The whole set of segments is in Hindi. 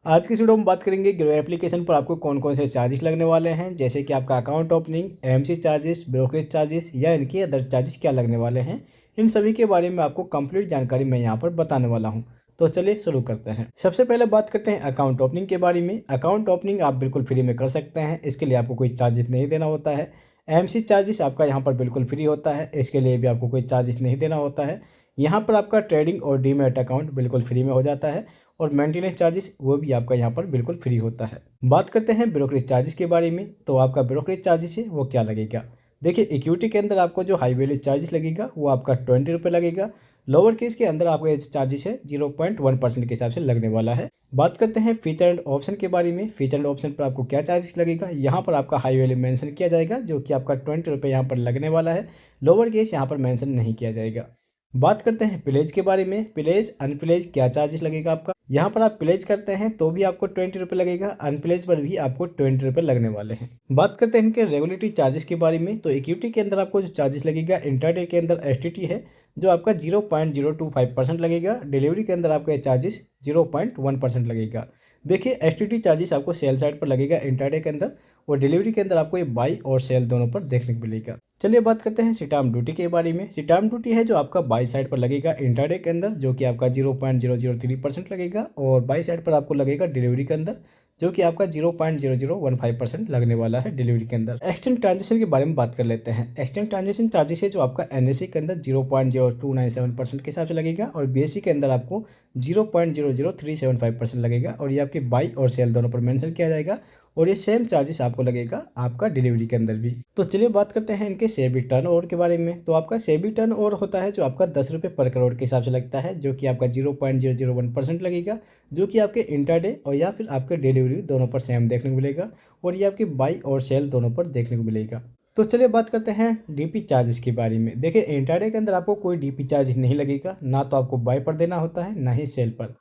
आज की इस वीडियो में बात करेंगे ग्रो एप्लीकेशन पर आपको कौन कौन से चार्जेस लगने वाले हैं, जैसे कि आपका account opening, MC charges, brokerage charges या इनके अदर चार्जेस क्या लगने वाले हैं। इन सभी के बारे में आपको कंप्लीट जानकारी मैं यहाँ पर बताने वाला हूँ। तो चलिए शुरू करते हैं। सबसे पहले बात करते हैं अकाउंट ओपनिंग के बारे में। अकाउंट ओपनिंग आप बिल्कुल फ्री में कर सकते हैं, इसके लिए आपको कोई चार्जेस नहीं देना होता है। एमसी चार्जेस आपका यहाँ पर बिल्कुल फ्री होता है, इसके लिए भी आपको कोई चार्जेस नहीं देना होता है। यहाँ पर आपका ट्रेडिंग और डीमैट अकाउंट बिल्कुल फ्री में हो जाता है और मेंटेनेंस चार्जेस वो भी आपका यहाँ पर बिल्कुल फ्री होता है। बात करते हैं ब्रोकरेज चार्जेस के बारे में। तो आपका ब्रोकरेज चार्जेस है वो क्या लगेगा। देखिए, इक्विटी के अंदर आपको जो हाई वैल्यू चार्जेस लगेगा वो आपका 20 रुपये लगेगा। लोअर केस के अंदर आपका चार्जेस है 0.1% के हिसाब से लगने वाला है। बात करते हैं फीचर एंड ऑप्शन के बारे में। फीचर एंड ऑप्शन पर आपको क्या चार्जेस लगेगा, यहाँ पर आपका हाई वैल्यू मेंशन किया जाएगा जो कि आपका 20 रुपये यहाँ पर लगने वाला है। लोअर केस यहाँ पर मेंशन नहीं किया जाएगा। बात करते हैं प्लेज के बारे में। प्लेज अनप्लेज क्या चार्जेस लगेगा आपका। यहाँ पर आप प्लेज करते हैं तो भी आपको 20 रुपये लगेगा, अनप्लेज पर भी आपको 20 रुपये लगने वाले हैं। बात करते हैं इनके रेगुलेटरी चार्जेस के बारे में। तो इक्विटी के अंदर आपको जो चार्जेस लगेगा, इंट्राडे के अंदर एसटीटी है जो आपका 0.025% लगेगा। डिलीवरी के अंदर आपका चार्जेस 0.1% लगेगा। देखिए, एसटीटी चार्जेस आपको सेल साइड पर लगेगा इंट्राडे के अंदर, और डिलीवरी के अंदर आपको ये बाई और सेल दोनों पर देखने को मिलेगा। चलिए बात करते हैं सिटाम ड्यूटी के बारे में। सिटाम ड्यूटी है जो आपका बाई साइड पर लगेगा इंट्राडे के अंदर, जो कि आपका 0.003% लगेगा, और बाई साइड पर आपको लगेगा डिलीवरी के अंदर, जो कि आपका 0.0015% लगने वाला है डिलीवरी के अंदर। एक्सचेंज ट्रांजेक्शन के बारे में बात कर लेते हैं। एक्सचेंज ट्रांजेक्शन चार्जेस है जो आपका एनएससी के अंदर 0.0297% के हिसाब से लगेगा, और बीएससी के अंदर आपको 0.00375% लगेगा, और ये आपके बाई और सेल दोनों पर मेंशन किया जाएगा, और ये सेम चार्जेस आपको लगेगा आपका डिलीवरी के अंदर भी। तो चलिए बात करते हैं इनके सेबी टर्न ओवर के बारे में। तो आपका सेबी टर्न ओवर होता है जो आपका 10 रुपये पर करोड़ के हिसाब से लगता है, जो कि आपका 0.001% लगेगा, जो कि आपके इंट्राडे और या फिर आपके डिलीवरी दोनों पर सेम देखने को मिलेगा, और ये आपके बाई और सेल दोनों पर देखने को मिलेगा। तो चलिए बात करते हैं डीपी चार्जेस के बारे में। देखिए, इंट्राडे के अंदर आपको कोई डीपी चार्ज नहीं लगेगा, ना तो आपको बाई पर देना होता है ना ही सेल पर।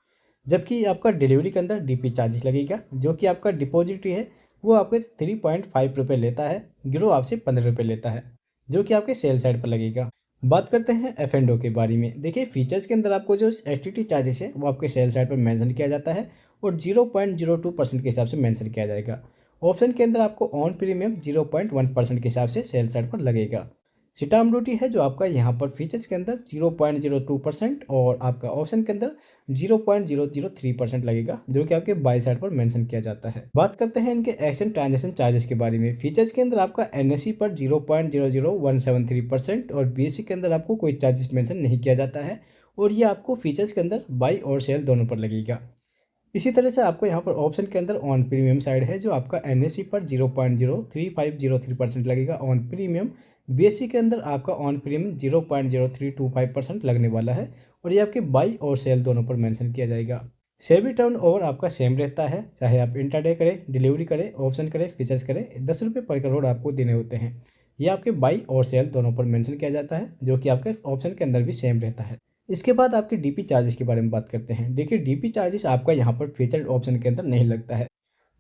जबकि आपका डिलीवरी के अंदर डीपी चार्जेस लगेगा, जो कि आपका डिपॉजिटरी है वो आपके 3.5 रुपये लेता है, गिरो आपसे 15 रुपये लेता है, जो कि आपके सेल साइड पर लगेगा। बात करते हैं एफ एंड ओ के बारे में। देखिए, फीचर्स के अंदर आपको जो एस टी टी चार्जेस है वो आपके सेल साइड पर मेंशन किया जाता है, और 0.02% के हिसाब से मेंशन किया जाएगा। ऑप्शन के अंदर आपको ऑन प्रीमियम 0.1% के हिसाब से सेल साइड पर लगेगा। सिटाम ड्यूटी है जो आपका यहाँ पर फीचर्स के अंदर 0.02% और आपका ऑप्शन के अंदर 0.003% लगेगा, जो कि आपके बाई साइड पर मेंशन किया जाता है। बात करते हैं इनके एक्शन ट्रांजेक्शन चार्जेस के बारे में। फीचर्स के अंदर आपका एनएससी पर 0.00173% और बीएससी के अंदर आपको कोई चार्जेस मेंशन नहीं किया जाता है, और ये आपको फीचर्स के अंदर बाई और सेल दोनों पर लगेगा। इसी तरह से आपको यहाँ पर ऑप्शन के अंदर ऑन प्रीमियम साइड है जो आपका एनएससी पर 0.03503% लगेगा ऑन प्रीमियम। बीएससी के अंदर आपका ऑन प्रीमियम 0.0325% लगने वाला है, और ये आपके बाई और सेल दोनों पर मेंशन किया जाएगा। सेबी टर्न ओवर आपका सेम रहता है, चाहे आप इंट्राडे करें, डिलीवरी करें, ऑप्शन करें, फीचर्स करें, 10 रुपये पर करोड़ आपको देने होते हैं। ये आपके बाई और सेल दोनों पर मेंशन किया जाता है, जो कि आपके ऑप्शन के अंदर भी सेम रहता है। इसके बाद आपके डीपी चार्जेस के बारे में बात करते हैं। देखिए, डीपी चार्जेस आपका यहाँ पर फीचर ऑप्शन के अंदर नहीं लगता है।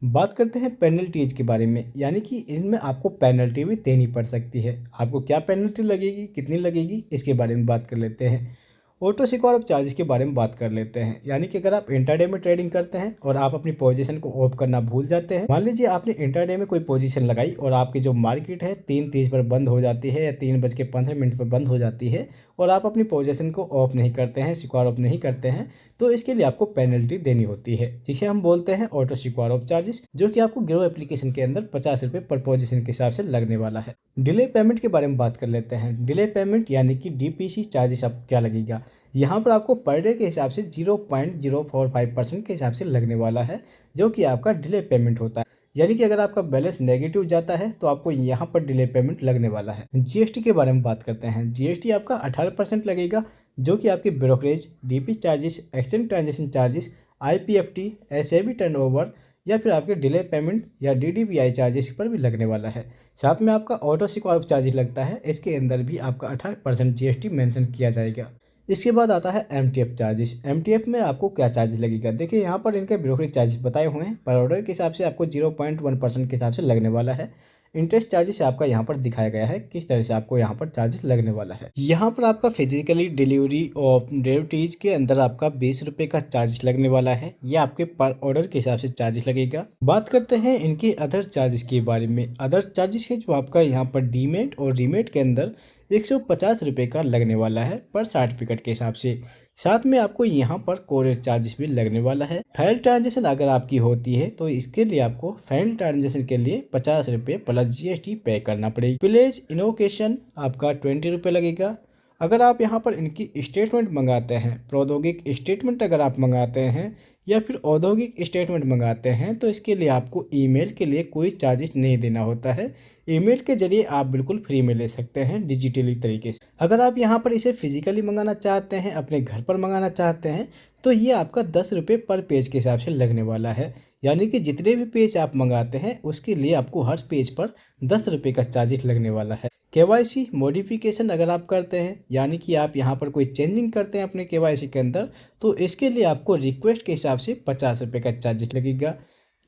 बात करते हैं पेनल्टीज के बारे में, यानी कि इनमें आपको पेनल्टी भी देनी पड़ सकती है। आपको क्या पेनल्टी लगेगी, कितनी लगेगी, इसके बारे में बात कर लेते हैं। ऑटो सिक्योर ऑफ चार्जेस के बारे में बात कर लेते हैं। यानी कि अगर आप इंट्राडे में ट्रेडिंग करते हैं और आप अपनी पोजीशन को ऑफ करना भूल जाते हैं, मान लीजिए आपने इंट्राडे में कोई पोजीशन लगाई और आपकी जो मार्केट है 3:30 पर बंद हो जाती है या 3:15 पर बंद हो जाती है, और आप अपनी पोजीशन को ऑफ नहीं करते हैं, सिक्योर ऑफ नहीं करते हैं, तो इसके लिए आपको पेनल्टी देनी होती है, जिसे हम बोलते हैं ऑटो सिक्योर ऑफ चार्जेस, जो कि आपको ग्रो एप्लीकेशन के अंदर 50 रुपये पर पोजीशन के हिसाब से लगने वाला है। डिले पेमेंट के बारे में बात कर लेते हैं। डिले पेमेंट यानी कि डीपीसी चार्जेस आप क्या लगेगा। यहाँ पर आपको पर डे के हिसाब से 0.045% के हिसाब से लगने वाला है, जो कि आपका डिले पेमेंट होता है। यानी कि अगर आपका बैलेंस नेगेटिव जाता है तो आपको यहाँ पर डिले पेमेंट लगने वाला है। जीएसटी के बारे में बात करते हैं। जीएसटी आपका 18% लगेगा, जो कि आपके brokerage, DP charges, exchange transaction charges, IPFT, SAB turnover या फिर आपके डिले पेमेंट या डीडीबीआई चार्जेस पर भी लगने वाला है। साथ में आपका ऑटो सिक्योर चार्जेस लगता है, इसके अंदर भी आपका 18% जीएसटी मेंशन किया जाएगा। इसके बाद आता है एमटीएफ चार्जेस। एमटीएफ में आपको क्या चार्जेस लगेगा। देखिए, यहाँ पर इनके ब्रोकरेज चार्जेस बताए हुए हैं। पर ऑर्डर के हिसाब से आपको 0.1% के हिसाब से लगने वाला है। इंटरेस्ट चार्जेस आपका यहाँ पर दिखाया गया है किस तरह से आपको यहाँ पर चार्जेस लगने वाला है। यहाँ पर आपका फिजिकली डिलीवरी ऑफ डेवटीज के अंदर आपका 20 रुपये का चार्जेस लगने वाला है। यह आपके पर ऑर्डर के हिसाब से चार्जेस लगेगा। बात करते हैं इनके अदर चार्जेस के बारे में। अदर चार्जेस है जो आपका यहाँ पर डीमेट और रीमेट के अंदर 150 रुपये का लगने वाला है पर सर्टिफिकेट के हिसाब से। साथ में आपको यहाँ पर कोरियर चार्जेस भी लगने वाला है। फेल ट्रांजेक्शन अगर आपकी होती है तो इसके लिए आपको फेल ट्रांजेक्शन के लिए 50 रुपये प्लस GST पे करना पड़ेगी। विलेज इनोवेशन आपका 20 रुपये लगेगा। अगर आप यहाँ पर इनकी स्टेटमेंट मंगाते हैं, प्रौद्योगिक स्टेटमेंट अगर आप मंगाते हैं या फिर औद्योगिक स्टेटमेंट मंगाते हैं तो इसके लिए आपको ईमेल के लिए कोई चार्जेस नहीं देना होता है। ईमेल के जरिए आप बिल्कुल फ्री में ले सकते हैं डिजिटली तरीके से। अगर आप यहाँ पर इसे फिजिकली मंगाना चाहते हैं, अपने घर पर मंगाना चाहते हैं तो ये आपका 10 रुपये पर पेज के हिसाब से लगने वाला है। यानी कि जितने भी पेज आप मंगाते हैं उसके लिए आपको हर पेज पर 10 रुपये का चार्जेस लगने वाला है। KYC मॉडिफिकेशन अगर आप करते हैं यानी कि आप यहाँ पर कोई चेंजिंग करते हैं अपने KYC के अंदर तो इसके लिए आपको रिक्वेस्ट के हिसाब से 50 रुपये का चार्जेस लगेगा।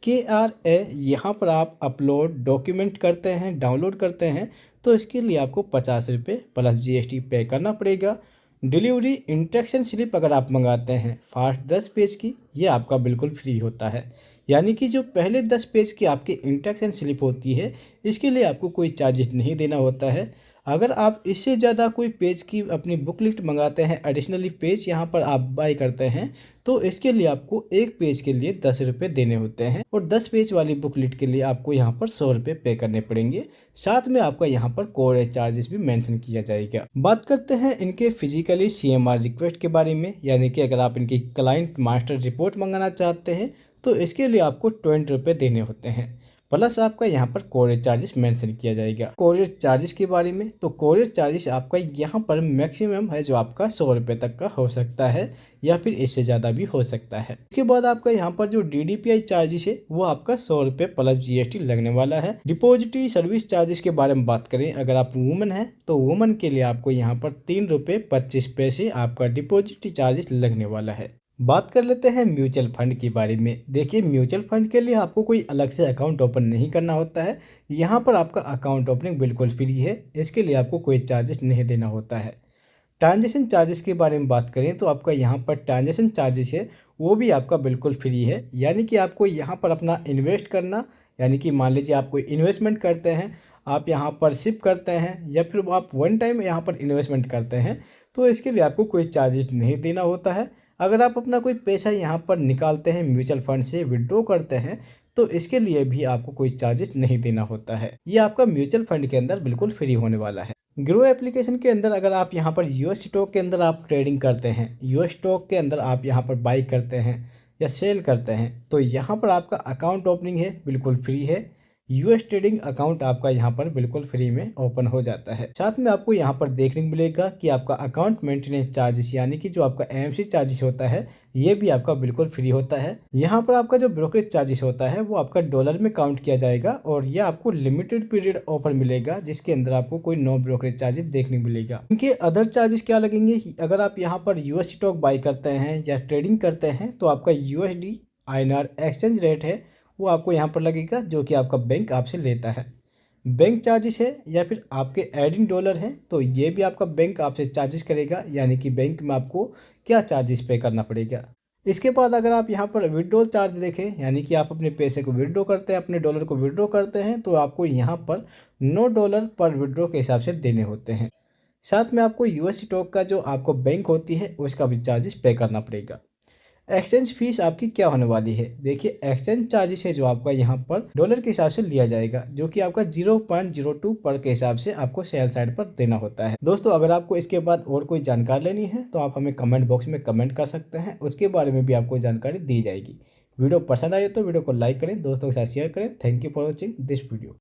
KRA यहाँ पर आप अपलोड डॉक्यूमेंट करते हैं, डाउनलोड करते हैं तो इसके लिए आपको 50 रुपये प्लस GST पे करना पड़ेगा। डिलीवरी इंस्ट्रक्शन स्लिप अगर आप मंगाते हैं फास्ट 10 पेज की, ये आपका बिल्कुल फ्री होता है। यानी कि जो पहले 10 पेज की आपकी इंस्ट्रक्शन स्लिप होती है इसके लिए आपको कोई चार्जेस नहीं देना होता है। अगर आप इससे ज़्यादा कोई पेज की अपनी बुकलेट मंगाते हैं, एडिशनली पेज यहाँ पर आप बाय करते हैं तो इसके लिए आपको एक पेज के लिए 10 रुपये देने होते हैं और 10 पेज वाली बुकलेट के लिए आपको यहाँ पर 100 रुपये पे करने पड़ेंगे। साथ में आपका यहाँ पर कोरियर चार्जेस भी मेंशन किया जाएगा। बात करते हैं इनके फिजिकली CMR रिक्वेस्ट के बारे में। यानी कि अगर आप इनकी क्लाइंट मास्टर रिपोर्ट मंगाना चाहते हैं तो इसके लिए आपको 20 रुपये देने होते हैं प्लस आपका यहाँ पर कोरियर चार्जेस मेंशन किया जाएगा। कोरियर चार्जेस के बारे में तो कोरियर चार्जेस आपका यहाँ पर मैक्सिमम है जो आपका 100 रुपये तक का हो सकता है या फिर इससे ज़्यादा भी हो सकता है। इसके बाद आपका यहाँ पर जो DDPI चार्जेस है वो आपका 100 रुपये प्लस GST लगने वाला है। डिपॉजिटरी सर्विस चार्जेस के बारे में बात करें, अगर आप वुमन हैं तो वुमन के लिए आपको यहाँ पर 3 रुपये 25 पैसे आपका डिपॉजिटरी चार्जेस लगने वाला है। बात कर लेते हैं म्यूचुअल फंड के बारे में। देखिए म्यूचुअल फंड के लिए आपको कोई अलग से अकाउंट ओपन नहीं करना होता है। यहाँ पर आपका अकाउंट ओपनिंग बिल्कुल फ्री है, इसके लिए आपको कोई चार्जेस नहीं देना होता है। ट्रांजेक्शन चार्जेस के बारे में बात करें तो आपका यहाँ पर ट्रांजेक्शन चार्जेस है वो भी आपका बिल्कुल फ्री है। यानी कि आपको यहाँ पर अपना इन्वेस्ट करना, यानी कि मान लीजिए आप कोई इन्वेस्टमेंट करते हैं, आप यहाँ पर शिप करते हैं या फिर आप वन टाइम यहाँ पर इन्वेस्टमेंट करते हैं तो इसके लिए आपको कोई चार्जेस नहीं देना होता है। अगर आप अपना कोई पैसा यहाँ पर निकालते हैं म्यूचुअल फंड से विड्रॉ करते हैं तो इसके लिए भी आपको कोई चार्जेस नहीं देना होता है। ये आपका म्यूचुअल फंड के अंदर बिल्कुल फ्री होने वाला है। ग्रो एप्लीकेशन के अंदर अगर आप यहाँ पर US स्टॉक के अंदर आप ट्रेडिंग करते हैं, US स्टॉक के अंदर आप यहाँ पर बाई करते हैं या सेल करते हैं तो यहाँ पर आपका अकाउंट ओपनिंग है बिल्कुल फ्री है। US ट्रेडिंग अकाउंट आपका यहाँ पर बिल्कुल फ्री में ओपन हो जाता है। साथ में आपको यहाँ पर देखने को मिलेगा कि आपका अकाउंट मेंटेनेंस चार्जेस यानी कि जो आपका AMC चार्जेस होता है ये भी आपका बिल्कुल फ्री होता है। यहाँ पर आपका जो ब्रोकरेज चार्जेस होता है वो आपका डॉलर में काउंट किया जाएगा और यह आपको लिमिटेड पीरियड ऑफर मिलेगा जिसके अंदर आपको कोई नो ब्रोकरेज चार्जेस देखने को मिलेगा। इनके अदर चार्जेस क्या लगेंगे, अगर आप यहाँ पर US स्टॉक बाई करते हैं या ट्रेडिंग करते हैं तो आपका USD INR एक्सचेंज रेट है वो आपको यहाँ पर लगेगा जो कि आपका बैंक आपसे लेता है। बैंक चार्जेस है या फिर आपके एडिंग डॉलर हैं तो ये भी आपका बैंक आपसे चार्जेस करेगा, यानी कि बैंक में आपको क्या चार्जेस पे करना पड़ेगा। इसके बाद अगर आप यहाँ पर विड्रॉल चार्ज देखें, यानी कि आप अपने पैसे को विड्रॉ करते हैं, अपने डॉलर को विड्रॉ करते हैं तो आपको यहाँ पर $9 पर विड्रॉ के हिसाब से देने होते हैं। साथ में आपको US स्टॉक का जो आपको बैंक होती है उसका भी चार्जेस पे करना पड़ेगा। एक्सचेंज फीस आपकी क्या होने वाली है, देखिए एक्सचेंज चार्जेस है जो आपका यहाँ पर डॉलर के हिसाब से लिया जाएगा जो कि आपका 0.02 पर के हिसाब से आपको सेल साइड पर देना होता है। दोस्तों अगर आपको इसके बाद और कोई जानकारी लेनी है तो आप हमें कमेंट बॉक्स में कमेंट कर सकते हैं, उसके बारे में भी आपको जानकारी दी जाएगी। वीडियो पसंद आए तो वीडियो को लाइक करें, दोस्तों के साथ शेयर करें। Thank you for watching this video.